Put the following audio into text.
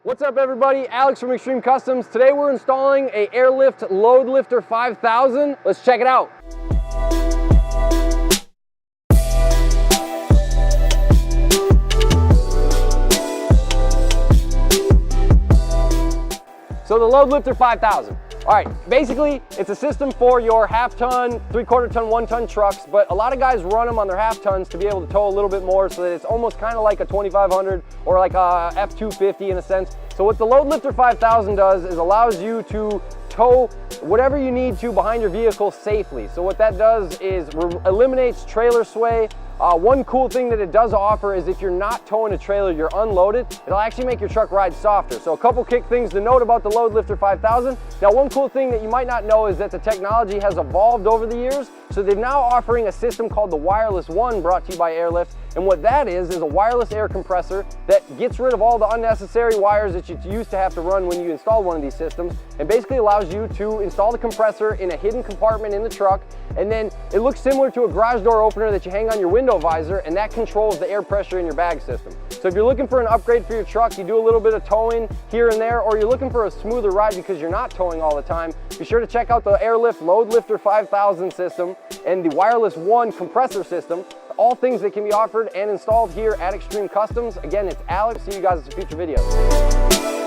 What's up everybody, Alex from Extreme Customs. Today we're installing a Airlift Load Lifter 5000. Let's check it out. So the Load Lifter 5000. All right, basically it's a system for your half-ton, three-quarter-ton, one-ton trucks, but a lot of guys run them on their half-tons to be able to tow a little bit more, so that it's almost kind of like a 2500 or like a F250 in a sense. So what the Load Lifter 5000 does is allows you to tow whatever you need to behind your vehicle safely. So what that does is eliminates trailer sway. One cool thing that it does offer is if you're not towing a trailer, you're unloaded, it'll actually make your truck ride softer. So a couple quick things to note about the Load Lifter 5000. Now one cool thing that you might not know is that the technology has evolved over the years. So they're now offering a system called the Wireless One, brought to you by Airlift. And what that is a wireless air compressor that gets rid of all the unnecessary wires that you used to have to run when you install one of these systems, and basically allows you to install the compressor in a hidden compartment in the truck. And then it looks similar to a garage door opener that you hang on your window visor, and that controls the air pressure in your bag system. So if you're looking for an upgrade for your truck, you do a little bit of towing here and there, or you're looking for a smoother ride because you're not towing all the time, be sure to check out the Airlift Load Lifter 5000 system and the Wireless One compressor system. All things that can be offered and installed here at Extreme Customs. Again, it's Alex. See you guys in future videos.